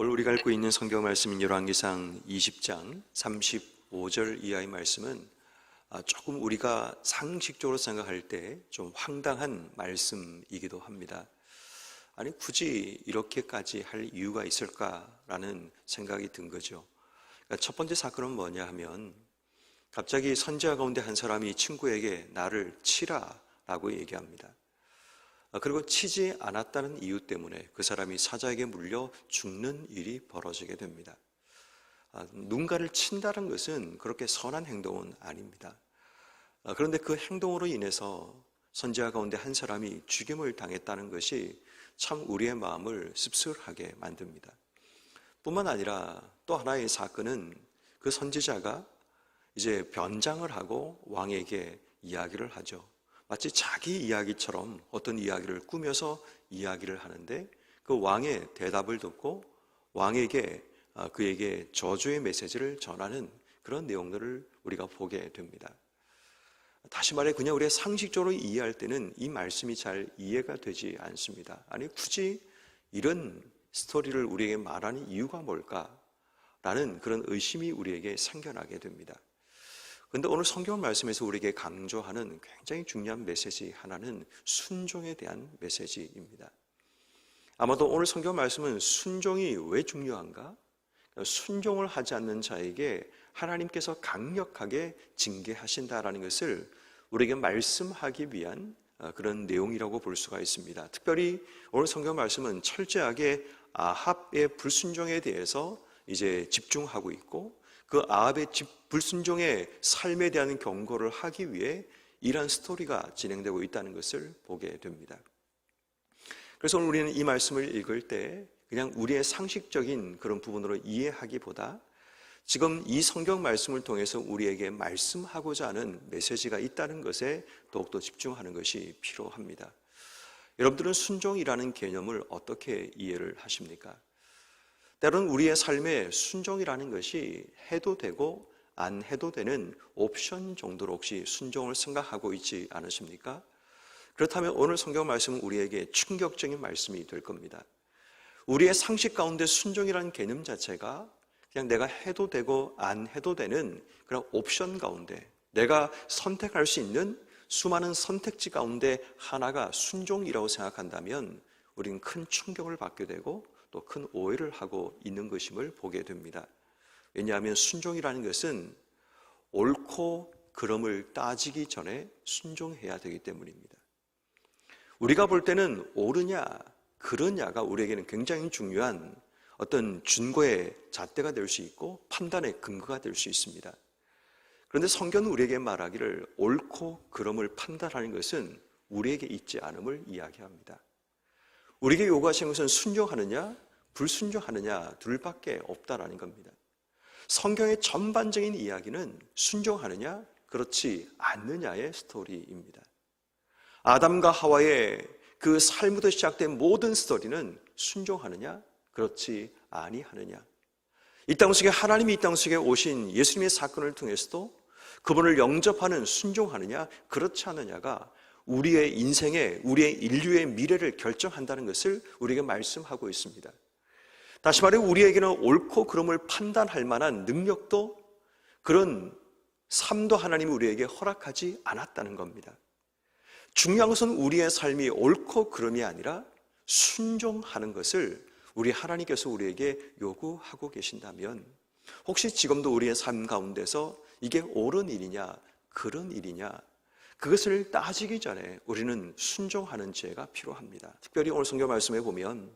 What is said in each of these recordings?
오늘 우리가 읽고 있는 성경 말씀인 열왕기상 20장 35절 이하의 말씀은 조금 우리가 상식적으로 생각할 때 좀 황당한 말씀이기도 합니다. 아니 굳이 이렇게까지 할 이유가 있을까라는 생각이 든 거죠. 그러니까 첫 번째 사건은 뭐냐 하면 갑자기 선지자 가운데 한 사람이 친구에게 나를 치라라고 얘기합니다. 그리고 치지 않았다는 이유 때문에 그 사람이 사자에게 물려 죽는 일이 벌어지게 됩니다. 누군가를 친다는 것은 그렇게 선한 행동은 아닙니다. 그런데 그 행동으로 인해서 선지자 가운데 한 사람이 죽임을 당했다는 것이 참 우리의 마음을 씁쓸하게 만듭니다. 뿐만 아니라 또 하나의 사건은 그 선지자가 이제 변장을 하고 왕에게 이야기를 하죠. 마치 자기 이야기처럼 어떤 이야기를 꾸며서 이야기를 하는데 그 왕의 대답을 듣고 왕에게 그에게 저주의 메시지를 전하는 그런 내용들을 우리가 보게 됩니다. 다시 말해 그냥 우리가 상식적으로 이해할 때는 이 말씀이 잘 이해가 되지 않습니다. 아니 굳이 이런 스토리를 우리에게 말하는 이유가 뭘까라는 그런 의심이 우리에게 생겨나게 됩니다. 그런데 오늘 성경 말씀에서 우리에게 강조하는 굉장히 중요한 메시지 하나는 순종에 대한 메시지입니다. 아마도 오늘 성경 말씀은 순종이 왜 중요한가? 순종을 하지 않는 자에게 하나님께서 강력하게 징계하신다라는 것을 우리에게 말씀하기 위한 그런 내용이라고 볼 수가 있습니다. 특별히 오늘 성경 말씀은 철저하게 아합의 불순종에 대해서 이제 집중하고 있고 그 아합의 불순종의 삶에 대한 경고를 하기 위해 이러한 스토리가 진행되고 있다는 것을 보게 됩니다. 그래서 오늘 우리는 이 말씀을 읽을 때 그냥 우리의 상식적인 그런 부분으로 이해하기보다 지금 이 성경 말씀을 통해서 우리에게 말씀하고자 하는 메시지가 있다는 것에 더욱더 집중하는 것이 필요합니다. 여러분들은 순종이라는 개념을 어떻게 이해를 하십니까? 때로는 우리의 삶에 순종이라는 것이 해도 되고 안 해도 되는 옵션 정도로 혹시 순종을 생각하고 있지 않으십니까? 그렇다면 오늘 성경 말씀은 우리에게 충격적인 말씀이 될 겁니다. 우리의 상식 가운데 순종이라는 개념 자체가 그냥 내가 해도 되고 안 해도 되는 그런 옵션 가운데 내가 선택할 수 있는 수많은 선택지 가운데 하나가 순종이라고 생각한다면 우리는 큰 충격을 받게 되고 또 큰 오해를 하고 있는 것임을 보게 됩니다. 왜냐하면 순종이라는 것은 옳고 그름을 따지기 전에 순종해야 되기 때문입니다. 우리가 볼 때는 옳으냐 그르냐가 우리에게는 굉장히 중요한 어떤 준거의 잣대가 될 수 있고 판단의 근거가 될 수 있습니다. 그런데 성경은 우리에게 말하기를 옳고 그름을 판단하는 것은 우리에게 있지 않음을 이야기합니다. 우리에게 요구하시는 것은 순종하느냐 불순종하느냐 둘밖에 없다라는 겁니다. 성경의 전반적인 이야기는 순종하느냐 그렇지 않느냐의 스토리입니다. 아담과 하와의 그 삶부터 시작된 모든 스토리는 순종하느냐 그렇지 아니하느냐. 이 땅 속에 하나님이 이 땅 속에 오신 예수님의 사건을 통해서도 그분을 영접하는 순종하느냐 그렇지 않느냐가 우리의 인생의 우리의 인류의 미래를 결정한다는 것을 우리에게 말씀하고 있습니다. 다시 말해 우리에게는 옳고 그름을 판단할 만한 능력도 그런 삶도 하나님이 우리에게 허락하지 않았다는 겁니다. 중요한 것은 우리의 삶이 옳고 그름이 아니라 순종하는 것을 우리 하나님께서 우리에게 요구하고 계신다면 혹시 지금도 우리의 삶 가운데서 이게 옳은 일이냐 그른 일이냐 그것을 따지기 전에 우리는 순종하는 지혜가 필요합니다. 특별히 오늘 성경 말씀에 보면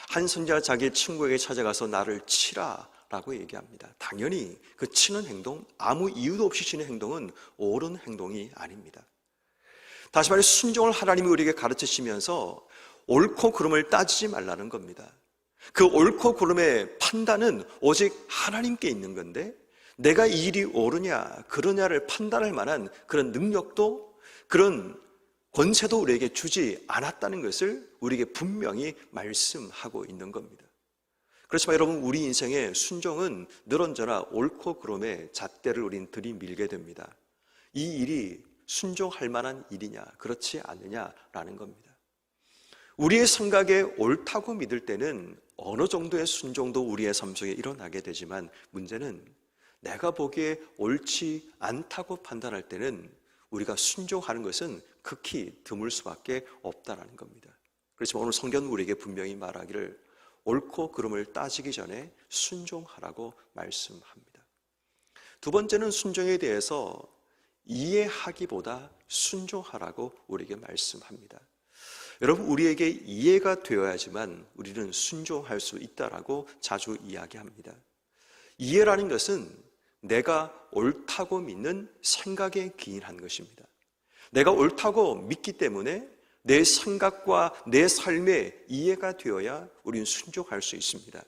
한 선지자가 자기 친구에게 찾아가서 나를 치라 라고 얘기합니다. 당연히 그 치는 행동, 아무 이유도 없이 치는 행동은 옳은 행동이 아닙니다. 다시 말해 순종을 하나님이 우리에게 가르치시면서 옳고 그름을 따지지 말라는 겁니다. 그 옳고 그름의 판단은 오직 하나님께 있는 건데 내가 이 일이 옳으냐 그러냐를 판단할 만한 그런 능력도 그런 권세도 우리에게 주지 않았다는 것을 우리에게 분명히 말씀하고 있는 겁니다. 그렇지만 여러분 우리 인생의 순종은 늘 언제나 옳고 그름의 잣대를 우린 들이밀게 됩니다. 이 일이 순종할 만한 일이냐 그렇지 않느냐라는 겁니다. 우리의 생각에 옳다고 믿을 때는 어느 정도의 순종도 우리의 삶 속에 일어나게 되지만 문제는 내가 보기에 옳지 않다고 판단할 때는 우리가 순종하는 것은 극히 드물 수밖에 없다라는 겁니다. 그렇지만 오늘 성경은 우리에게 분명히 말하기를 옳고 그름을 따지기 전에 순종하라고 말씀합니다. 두 번째는 순종에 대해서 이해하기보다 순종하라고 우리에게 말씀합니다. 여러분, 우리에게 이해가 되어야지만 우리는 순종할 수 있다라고 자주 이야기합니다. 이해라는 것은 내가 옳다고 믿는 생각에 기인한 것입니다. 내가 옳다고 믿기 때문에 내 생각과 내 삶에 이해가 되어야 우리는 순종할 수 있습니다.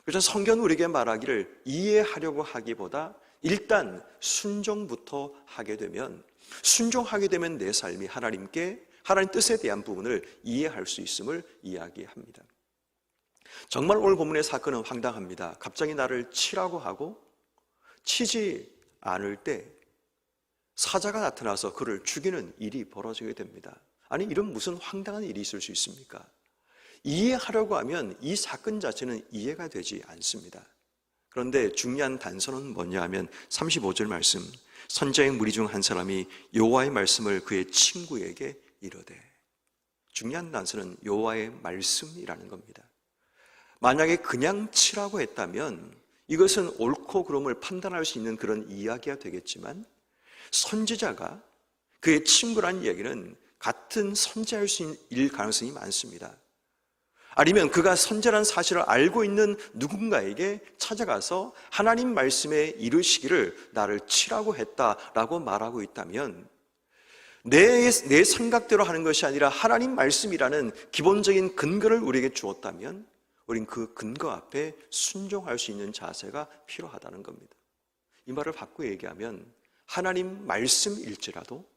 그래서 성경은 우리에게 말하기를 이해하려고 하기보다 일단 순종부터 하게 되면, 순종하게 되면 내 삶이 하나님께, 하나님 뜻에 대한 부분을 이해할 수 있음을 이야기합니다. 정말 오늘 본문의 사건은 황당합니다. 갑자기 나를 치라고 하고 치지 않을 때 사자가 나타나서 그를 죽이는 일이 벌어지게 됩니다. 아니, 이런 무슨 황당한 일이 있을 수 있습니까? 이해하려고 하면 이 사건 자체는 이해가 되지 않습니다. 그런데 중요한 단서는 뭐냐 하면 35절 말씀, 선자의 무리 중 한 사람이 여호와의 말씀을 그의 친구에게 이르되, 중요한 단서는 여호와의 말씀이라는 겁니다. 만약에 그냥 치라고 했다면 이것은 옳고 그름을 판단할 수 있는 그런 이야기가 되겠지만, 선지자가 그의 친구라는 이야기는 같은 선지할 수 있는 가능성이 많습니다. 아니면 그가 선지라는 사실을 알고 있는 누군가에게 찾아가서 하나님 말씀에 이르시기를 나를 치라고 했다라고 말하고 있다면, 내 생각대로 하는 것이 아니라 하나님 말씀이라는 기본적인 근거를 우리에게 주었다면 우린 그 근거 앞에 순종할 수 있는 자세가 필요하다는 겁니다. 이 말을 바꾸어 얘기하면 하나님 말씀일지라도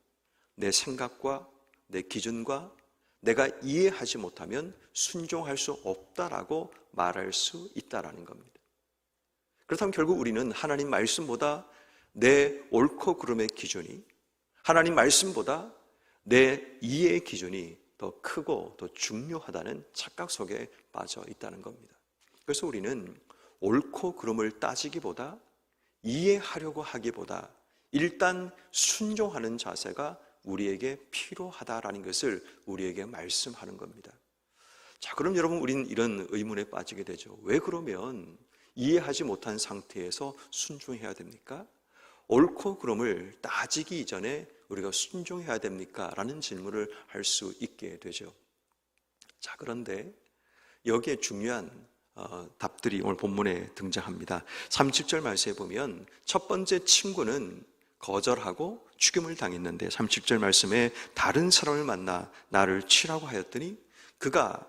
내 생각과 내 기준과 내가 이해하지 못하면 순종할 수 없다라고 말할 수 있다라는 겁니다. 그렇다면 결국 우리는 하나님 말씀보다 내 옳고 그름의 기준이, 하나님 말씀보다 내 이해의 기준이 더 크고 더 중요하다는 착각 속에 빠져 있다는 겁니다. 그래서 우리는 옳고 그름을 따지기보다 이해하려고 하기보다 일단 순종하는 자세가 우리에게 필요하다라는 것을 우리에게 말씀하는 겁니다. 자, 그럼 여러분, 우리는 이런 의문에 빠지게 되죠. 왜 그러면 이해하지 못한 상태에서 순종해야 됩니까? 옳고 그름을 따지기 이전에 우리가 순종해야 됩니까? 라는 질문을 할 수 있게 되죠. 자, 그런데 여기에 중요한 답들이 오늘 본문에 등장합니다. 37절 말씀에 보면 첫 번째 친구는 거절하고 죽임을 당했는데 37절 말씀에 다른 사람을 만나 나를 치라고 하였더니 그가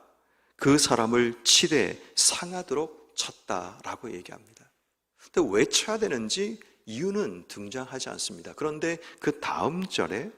그 사람을 치되 상하도록 쳤다라고 얘기합니다. 근데 왜 쳐야 되는지 이유는 등장하지 않습니다. 그런데 그 다음 절에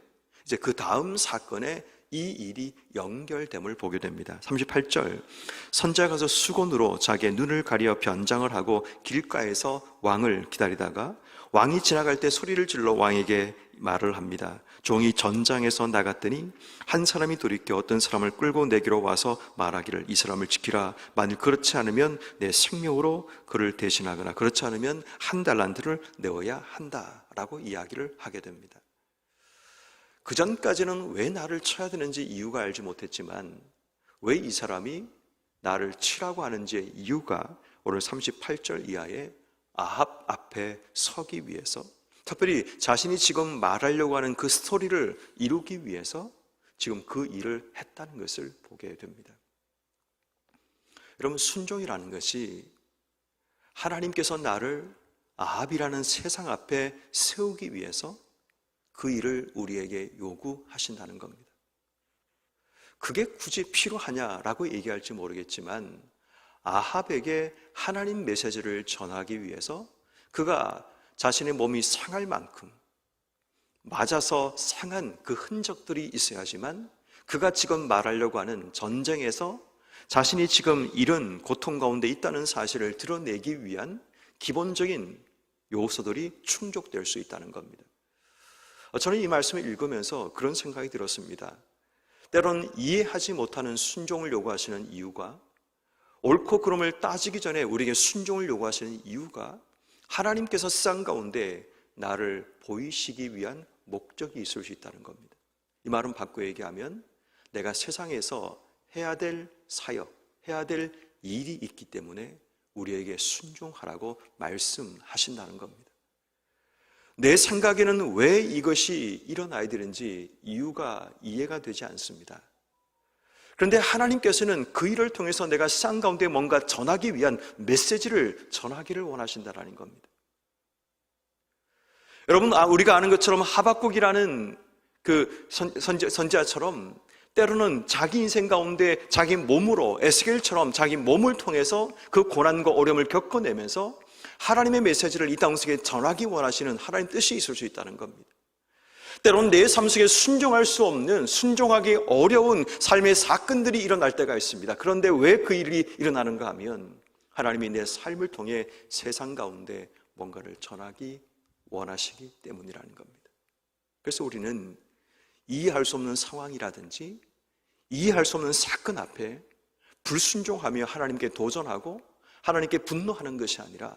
이제 그 다음 사건에 이 일이 연결됨을 보게 됩니다. 38절, 선지자가 가서 수건으로 자기의 눈을 가리어 변장을 하고 길가에서 왕을 기다리다가 왕이 지나갈 때 소리를 질러 왕에게 말을 합니다. 종이 전장에서 나갔더니 한 사람이 돌이켜 어떤 사람을 끌고 내게로 와서 말하기를 이 사람을 지키라. 만일 그렇지 않으면 내 생명으로 그를 대신하거나 그렇지 않으면 한 달란트를 내어야 한다라고 이야기를 하게 됩니다. 그 전까지는 왜 나를 쳐야 되는지 이유가 알지 못했지만 왜 이 사람이 나를 치라고 하는지의 이유가 오늘 38절 이하에 아합 앞에 서기 위해서, 특별히 자신이 지금 말하려고 하는 그 스토리를 이루기 위해서 지금 그 일을 했다는 것을 보게 됩니다. 여러분, 순종이라는 것이 하나님께서 나를 아합이라는 세상 앞에 세우기 위해서 그 일을 우리에게 요구하신다는 겁니다. 그게 굳이 필요하냐라고 얘기할지 모르겠지만 아합에게 하나님 메시지를 전하기 위해서 그가 자신의 몸이 상할 만큼 맞아서 상한 그 흔적들이 있어야지만 그가 지금 말하려고 하는 전쟁에서 자신이 지금 이런 고통 가운데 있다는 사실을 드러내기 위한 기본적인 요소들이 충족될 수 있다는 겁니다. 저는 이 말씀을 읽으면서 그런 생각이 들었습니다. 때로는 이해하지 못하는 순종을 요구하시는 이유가 옳고 그름을 따지기 전에 우리에게 순종을 요구하시는 이유가 하나님께서 쌍 가운데 나를 보이시기 위한 목적이 있을 수 있다는 겁니다. 이 말은 바꿔 얘기하면 내가 세상에서 해야 될 사역, 해야 될 일이 있기 때문에 우리에게 순종하라고 말씀하신다는 겁니다. 내 생각에는 왜 이것이 일어나야 되는지 이유가 이해가 되지 않습니다. 그런데 하나님께서는 그 일을 통해서 내가 쌍 가운데 뭔가 전하기 위한 메시지를 전하기를 원하신다는 겁니다. 여러분, 우리가 아는 것처럼 하박국이라는 그 선지자처럼 때로는 자기 인생 가운데 자기 몸으로, 에스겔처럼 자기 몸을 통해서 그 고난과 어려움을 겪어내면서 하나님의 메시지를 이 땅 속에 전하기 원하시는 하나님 뜻이 있을 수 있다는 겁니다. 때로는 내 삶 속에 순종할 수 없는, 순종하기 어려운 삶의 사건들이 일어날 때가 있습니다. 그런데 왜 그 일이 일어나는가 하면 하나님이 내 삶을 통해 세상 가운데 뭔가를 전하기 원하시기 때문이라는 겁니다. 그래서 우리는 이해할 수 없는 상황이라든지 이해할 수 없는 사건 앞에 불순종하며 하나님께 도전하고 하나님께 분노하는 것이 아니라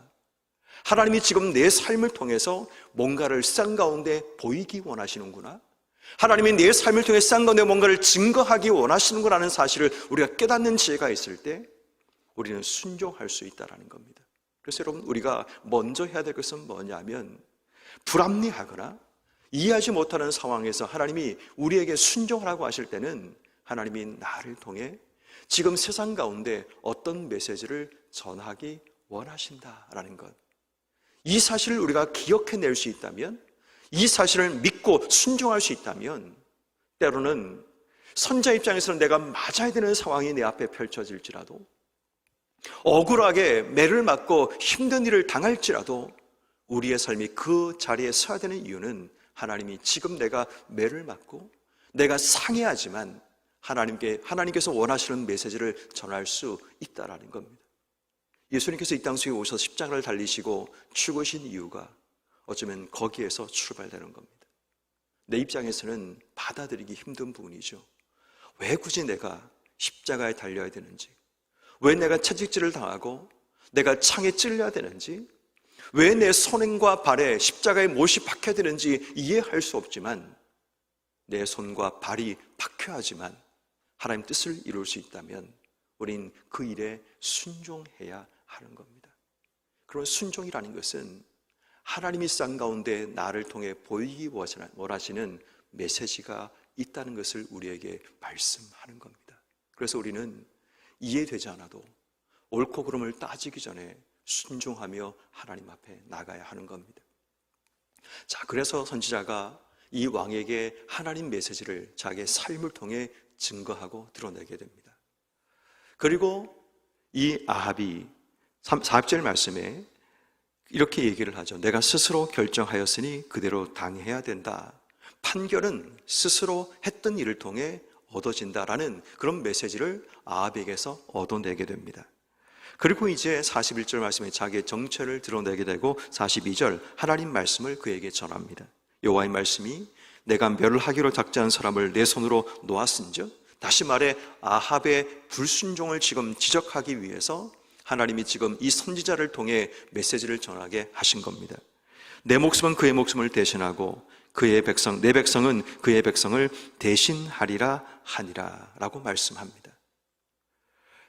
하나님이 지금 내 삶을 통해서 뭔가를 쌍 가운데 보이기 원하시는구나, 하나님이 내 삶을 통해 쌍 가운데 뭔가를 증거하기 원하시는구나라는 사실을 우리가 깨닫는 지혜가 있을 때 우리는 순종할 수 있다는 겁니다. 그래서 여러분, 우리가 먼저 해야 될 것은 뭐냐면 불합리하거나 이해하지 못하는 상황에서 하나님이 우리에게 순종하라고 하실 때는 하나님이 나를 통해 지금 세상 가운데 어떤 메시지를 전하기 원하신다라는 것, 이 사실을 우리가 기억해낼 수 있다면, 이 사실을 믿고 순종할 수 있다면 때로는 선자 입장에서는 내가 맞아야 되는 상황이 내 앞에 펼쳐질지라도, 억울하게 매를 맞고 힘든 일을 당할지라도 우리의 삶이 그 자리에 서야 되는 이유는 하나님이 지금 내가 매를 맞고 내가 상해하지만 하나님께서 원하시는 메시지를 전할 수 있다라는 겁니다. 예수님께서 이 땅 속에 오셔서 십자가를 달리시고 죽으신 이유가 어쩌면 거기에서 출발되는 겁니다. 내 입장에서는 받아들이기 힘든 부분이죠. 왜 굳이 내가 십자가에 달려야 되는지, 왜 내가 채찍질을 당하고 내가 창에 찔려야 되는지, 왜 내 손과 발에 십자가의 못이 박혀야 되는지 이해할 수 없지만 내 손과 발이 박혀야 하지만 하나님 뜻을 이룰 수 있다면 우린 그 일에 순종해야 하는 겁니다. 그런 순종이라는 것은 하나님이 쌍 가운데 나를 통해 보이기 원하시는 메시지가 있다는 것을 우리에게 말씀하는 겁니다. 그래서 우리는 이해되지 않아도 옳고 그름을 따지기 전에 순종하며 하나님 앞에 나가야 하는 겁니다. 자, 그래서 선지자가 이 왕에게 하나님 메시지를 자기의 삶을 통해 증거하고 드러내게 됩니다. 그리고 이 아합이 4절 말씀에 이렇게 얘기를 하죠. 내가 스스로 결정하였으니 그대로 당해야 된다. 판결은 스스로 했던 일을 통해 얻어진다라는 그런 메시지를 아합에게서 얻어내게 됩니다. 그리고 이제 41절 말씀에 자기의 정체를 드러내게 되고 42절 하나님 말씀을 그에게 전합니다. 여호와의 말씀이 내가 멸하기로 작정한 사람을 내 손으로 놓았은즉, 다시 말해 아합의 불순종을 지금 지적하기 위해서 하나님이 지금 이 선지자를 통해 메시지를 전하게 하신 겁니다. 내 목숨은 그의 목숨을 대신하고 그의 백성, 내 백성은 그의 백성을 대신하리라 하니라 라고 말씀합니다.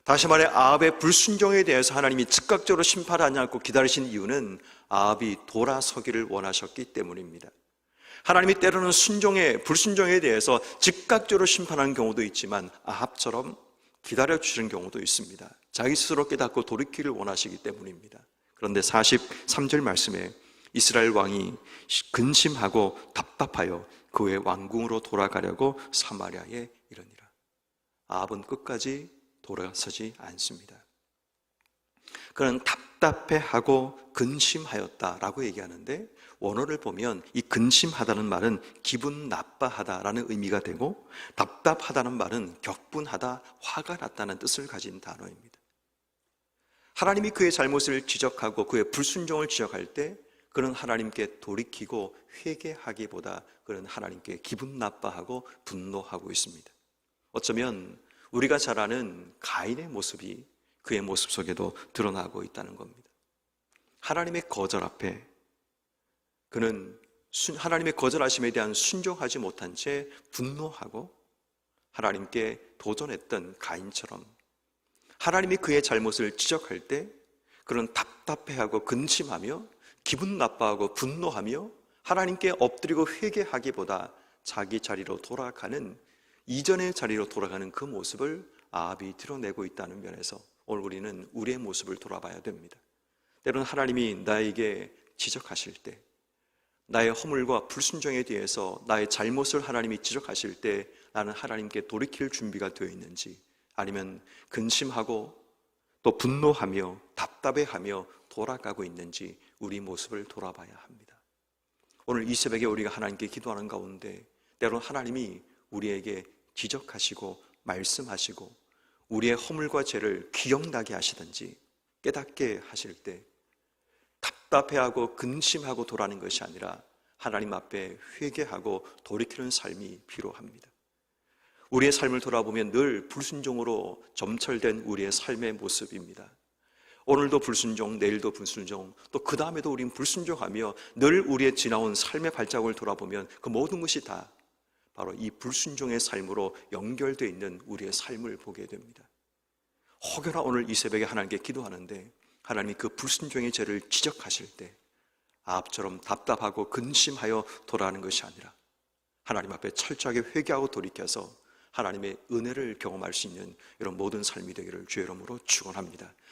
다시 말해 아합의 불순종에 대해서 하나님이 즉각적으로 심판하지 않고 기다리신 이유는 아합이 돌아서기를 원하셨기 때문입니다. 하나님이 때로는 불순종에 대해서 즉각적으로 심판하는 경우도 있지만 아합처럼 기다려주시는 경우도 있습니다. 자기 스스로 깨닫고 돌이키를 원하시기 때문입니다. 그런데 43절 말씀에 이스라엘 왕이 근심하고 답답하여 그의 왕궁으로 돌아가려고 사마리아에 이르니라. 아합은 끝까지 돌아서지 않습니다. 그는 답답해하고 근심하였다라고 얘기하는데, 원어를 보면 이 근심하다는 말은 기분 나빠하다라는 의미가 되고, 답답하다는 말은 격분하다, 화가 났다는 뜻을 가진 단어입니다. 하나님이 그의 잘못을 지적하고 그의 불순종을 지적할 때 그는 하나님께 돌이키고 회개하기보다 그는 하나님께 기분 나빠하고 분노하고 있습니다. 어쩌면 우리가 잘 아는 가인의 모습이 그의 모습 속에도 드러나고 있다는 겁니다. 하나님의 거절 앞에 그는 하나님의 거절하심에 대한 순종하지 못한 채 분노하고 하나님께 도전했던 가인처럼 하나님이 그의 잘못을 지적할 때 그는 답답해하고 근심하며 기분 나빠하고 분노하며 하나님께 엎드리고 회개하기보다 자기 자리로 돌아가는, 이전의 자리로 돌아가는 그 모습을 아합이 드러내고 있다는 면에서 오늘 우리는 우리의 모습을 돌아봐야 됩니다. 때로는 하나님이 나에게 지적하실 때, 나의 허물과 불순종에 대해서 나의 잘못을 하나님이 지적하실 때 나는 하나님께 돌이킬 준비가 되어 있는지, 아니면 근심하고 또 분노하며 답답해하며 돌아가고 있는지 우리 모습을 돌아봐야 합니다. 오늘 이 새벽에 우리가 하나님께 기도하는 가운데 때로는 하나님이 우리에게 지적하시고 말씀하시고 우리의 허물과 죄를 기억나게 하시든지 깨닫게 하실 때 답답해하고 근심하고 돌아가는 것이 아니라 하나님 앞에 회개하고 돌이키는 삶이 필요합니다. 우리의 삶을 돌아보면 늘 불순종으로 점철된 우리의 삶의 모습입니다. 오늘도 불순종, 내일도 불순종, 또 그 다음에도 우린 불순종하며 늘 우리의 지나온 삶의 발자국을 돌아보면 그 모든 것이 다 바로 이 불순종의 삶으로 연결되어 있는 우리의 삶을 보게 됩니다. 혹여나 오늘 이 새벽에 하나님께 기도하는데 하나님이 그 불순종의 죄를 지적하실 때 아합처럼 답답하고 근심하여 돌아가는 것이 아니라 하나님 앞에 철저하게 회개하고 돌이켜서 하나님의 은혜를 경험할 수 있는 이런 모든 삶이 되기를 주의 이름으로 축원합니다.